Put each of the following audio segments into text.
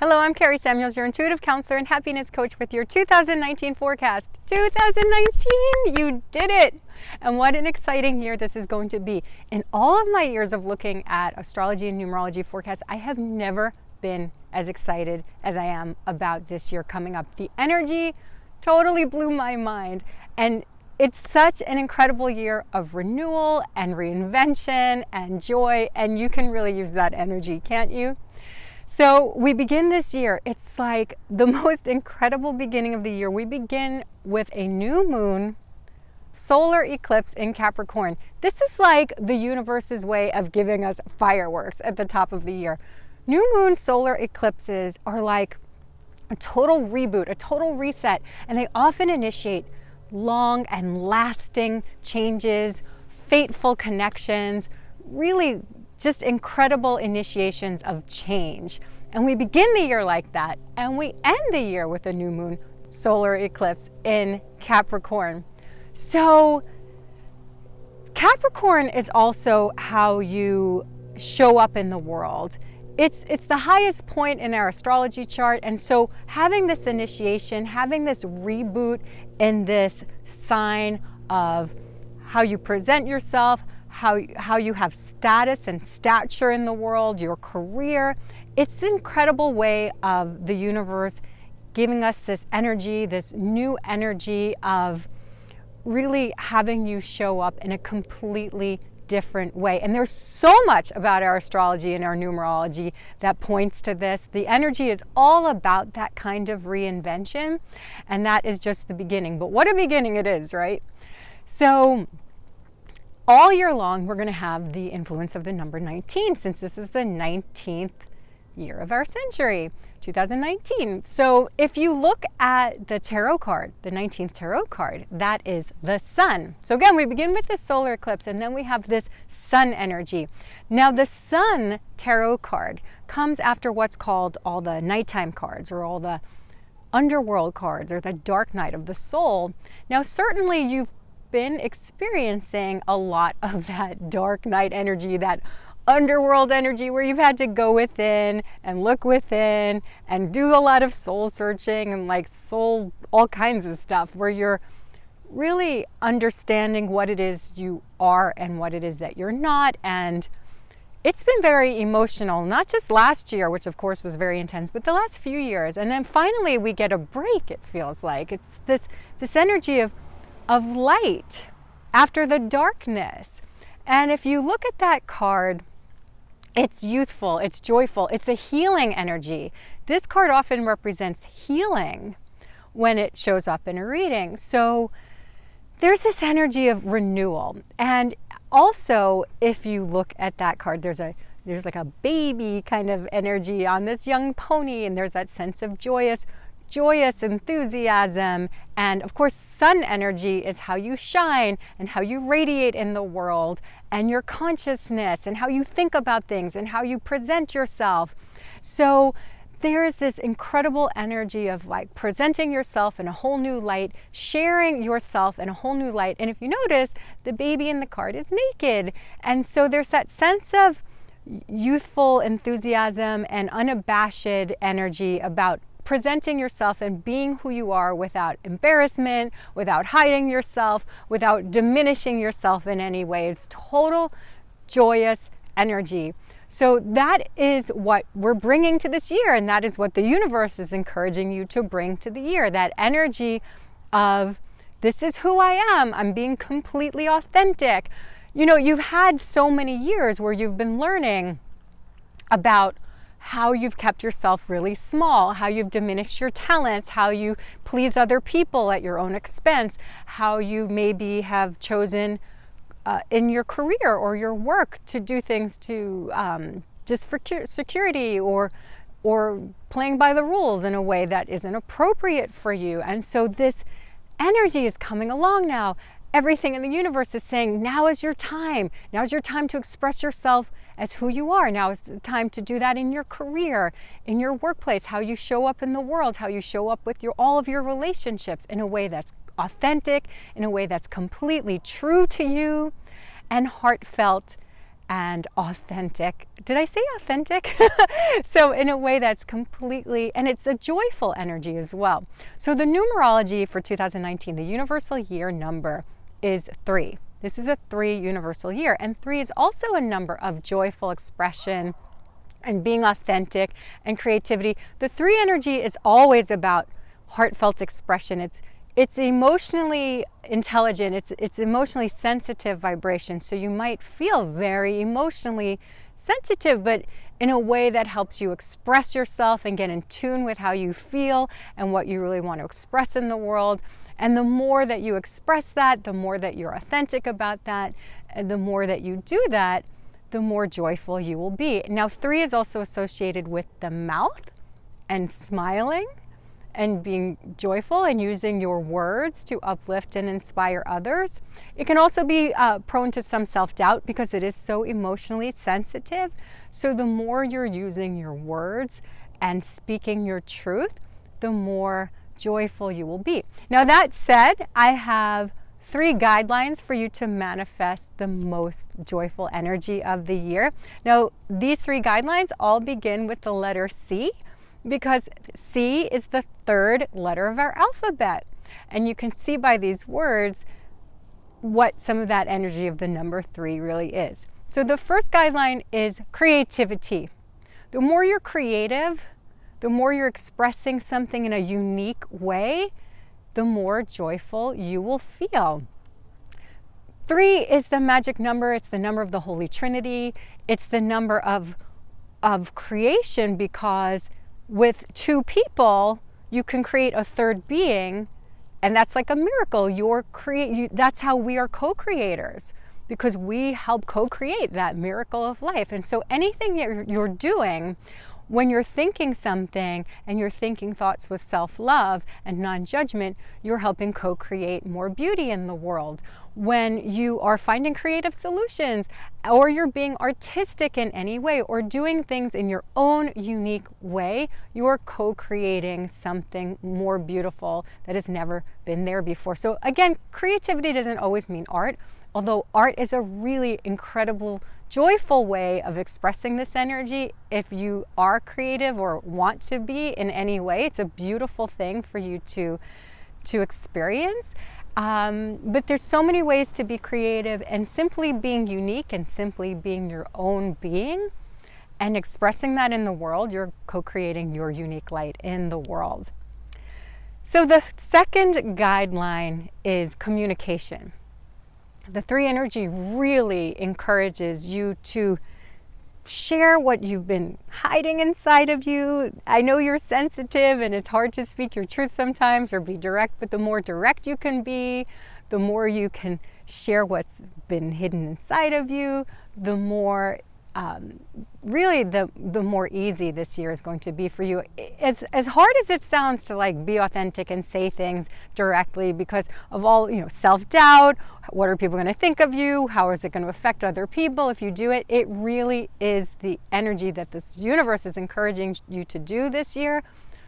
Hello, I'm Kari Samuels, your intuitive counselor and happiness coach with your 2019 forecast. 2019, you did it! And what an exciting year this is going to be. In all of my years of looking at astrology and numerology forecasts, I have never been as excited as I am about this year coming up. The energy totally blew my mind, and it's such an incredible year of renewal and reinvention and joy, and you can really use that energy, can't you? So we begin this year. It's like the most incredible beginning of the year. We begin with a new moon solar eclipse in Capricorn. This is like the universe's way of giving us fireworks at the top of the year. New moon solar eclipses are like a total reboot, a total reset, and they often initiate long and lasting changes, fateful connections, really just incredible initiations of change. And we begin the year like that, and we end the year with a new moon solar eclipse in Capricorn. So Capricorn is also how you show up in the world. It's the highest point in our astrology chart, and so having this initiation, having this reboot in this sign of how you present yourself, how you have status and stature in the world, your career. It's an incredible way of the universe giving us this energy, this new energy of really having you show up in a completely different way. And there's so much about our astrology and our numerology that points to this. The energy is all about that kind of reinvention, and that is just the beginning. But what a beginning it is, right? So all year long, we're going to have the influence of the number 19, since this is the 19th year of our century, 2019. So if you look at the tarot card, the 19th tarot card, that is the sun. So again, we begin with this solar eclipse, and then we have this sun energy. Now the sun tarot card comes after what's called all the nighttime cards, or all the underworld cards, or the dark night of the soul. Now certainly you've been experiencing a lot of that dark night energy, that underworld energy, where you've had to go within and look within and do a lot of soul searching and like soul, all kinds of stuff, where you're really understanding what it is you are and what it is that you're not. And it's been very emotional, not just last year, which of course was very intense, but the last few years. And then finally we get a break, it feels like. It's this energy of light after the darkness. And if you look at that card, it's youthful, it's joyful, it's a healing energy. This card often represents healing when it shows up in a reading. So there's this energy of renewal. And also, if you look at that card, there's like a baby kind of energy on this young pony, and there's that sense of joyous enthusiasm. And of course, sun energy is how you shine and how you radiate in the world, and your consciousness and how you think about things and how you present yourself. So there is this incredible energy of like presenting yourself in a whole new light, sharing yourself in a whole new light. And if you notice, the baby in the card is naked. And so there's that sense of youthful enthusiasm and unabashed energy about presenting yourself and being who you are without embarrassment, without hiding yourself, without diminishing yourself in any way. It's total joyous energy. So that is what we're bringing to this year, and that is what the universe is encouraging you to bring to the year. That energy of, this is who I am. I'm being completely authentic. You know, you've had so many years where you've been learning about how you've kept yourself really small, how you've diminished your talents, how you please other people at your own expense, how you maybe have chosen in your career or your work to do things to just for security, or playing by the rules in a way that isn't appropriate for you. And so this energy is coming along now. Everything in the universe is saying, now is your time. Now is your time to express yourself as who you are. Now is the time to do that in your career, in your workplace, how you show up in the world, how you show up with all of your relationships in a way that's authentic, in a way that's completely true to you and heartfelt and authentic. Did I say authentic? So in a way that's completely, and it's a joyful energy as well. So the numerology for 2019, the universal year number is 3. This is a 3 universal year, and 3 is also a number of joyful expression and being authentic and creativity. The 3 energy is always about heartfelt expression. It's emotionally intelligent, it's emotionally sensitive vibration. So you might feel very emotionally sensitive, but in a way that helps you express yourself and get in tune with how you feel and what you really want to express in the world. And the more that you express that, the more that you're authentic about that, and the more that you do that, the more joyful you will be. Now, 3 is also associated with the mouth and smiling and being joyful and using your words to uplift and inspire others. It can also be prone to some self-doubt because it is so emotionally sensitive. So the more you're using your words and speaking your truth, the more joyful you will be. Now that said, I have 3 guidelines for you to manifest the most joyful energy of the year. Now, these 3 guidelines all begin with the letter C, because C is the 3rd letter of our alphabet. And you can see by these words what some of that energy of the number 3 really is. So the first guideline is creativity. The more you're creative, the more you're expressing something in a unique way, the more joyful you will feel. 3 is the magic number. It's the number of the Holy Trinity. It's the number of creation, because with 2 people, you can create a 3rd being, and that's like a miracle. That's how we are co-creators, because we help co-create that miracle of life. And so anything that you're doing, when you're thinking something and you're thinking thoughts with self-love and non-judgment, you're helping co-create more beauty in the world. When you are finding creative solutions, or you're being artistic in any way, or doing things in your own unique way, you're co-creating something more beautiful that has never been there before. So again, creativity doesn't always mean art, although art is a really incredible, joyful way of expressing this energy. If you are creative or want to be in any way, it's a beautiful thing for you to experience. But there's so many ways to be creative, and simply being unique and simply being your own being and expressing that in the world, you're co-creating your unique light in the world. So the second guideline is communication. The 3 energy really encourages you to share what you've been hiding inside of you. I know you're sensitive and it's hard to speak your truth sometimes or be direct, but the more direct you can be, the more you can share what's been hidden inside of you, the more really the more easy this year is going to be for you. As hard as it sounds to like be authentic and say things directly because of all, self-doubt, what are people going to think of you, how is it going to affect other people if you do it, it really is the energy that this universe is encouraging you to do this year.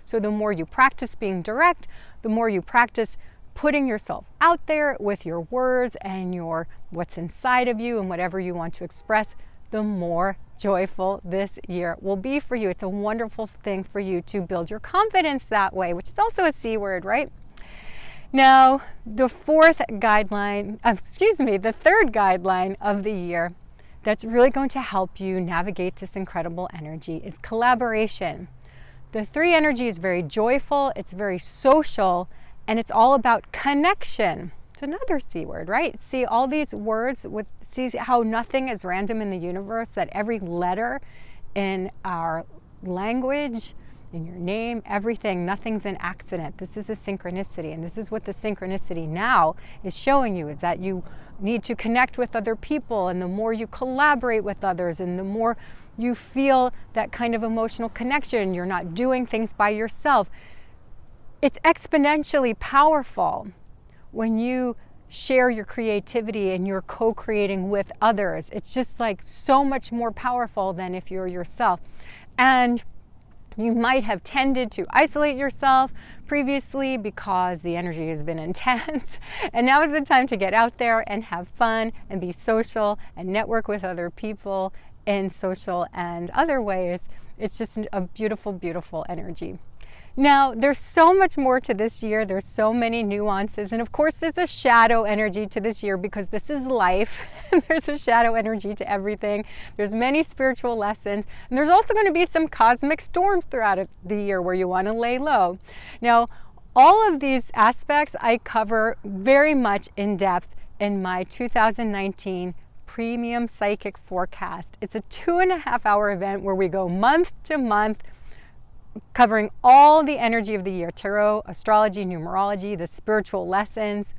So the more you practice being direct, the more you practice putting yourself out there with your words and your what's inside of you and whatever you want to express, the more joyful this year will be for you. It's a wonderful thing for you to build your confidence that way, which is also a C word, right? Now, the third guideline of the year that's really going to help you navigate this incredible energy is collaboration. The 3 energy is very joyful, it's very social, and it's all about connection. It's another C word, right? See all these words, see how nothing is random in the universe, that every letter in our language, in your name, everything, nothing's an accident. This is a synchronicity, and this is what the synchronicity now is showing you, is that you need to connect with other people, and the more you collaborate with others, and the more you feel that kind of emotional connection, you're not doing things by yourself. It's exponentially powerful when you share your creativity and you're co-creating with others. It's just like so much more powerful than if you're yourself. And You might have tended to isolate yourself previously because the energy has been intense. And now is the time to get out there and have fun and be social and network with other people in social and other ways. It's just a beautiful, beautiful energy. Now, there's so much more to this year. There's so many nuances. And of course, there's a shadow energy to this year because this is life. There's a shadow energy to everything. There's many spiritual lessons. And there's also going to be some cosmic storms throughout the year where you want to lay low. Now, all of these aspects I cover very much in depth in my 2019 Premium Psychic Forecast. It's a 2.5-hour event where we go month to month, covering all the energy of the year: tarot, astrology, numerology, the spiritual lessons,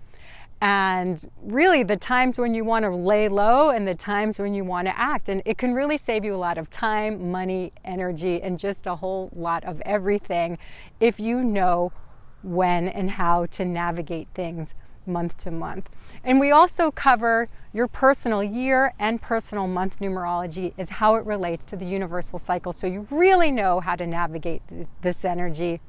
and really the times when you want to lay low and the times when you want to act. And it can really save you a lot of time, money, energy, and just a whole lot of everything if you know when and how to navigate things month to month. And we also cover your personal year and personal month numerology, is how it relates to the universal cycle, so you really know how to navigate this energy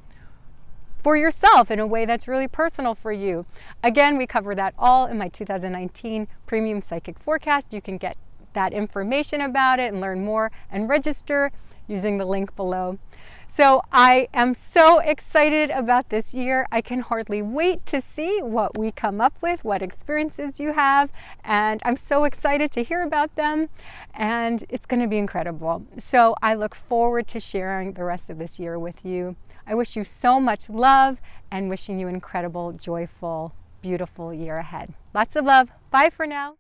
for yourself in a way that's really personal for you. Again, we cover that all in my 2019 Premium Psychic Forecast. You can get that information about it and learn more and register using the link below. So I am so excited about this year. I can hardly wait to see what we come up with, what experiences you have, and I'm so excited to hear about them, and it's going to be incredible. So I look forward to sharing the rest of this year with you. I wish you so much love and wishing you an incredible, joyful, beautiful year ahead. Lots of love. Bye for now.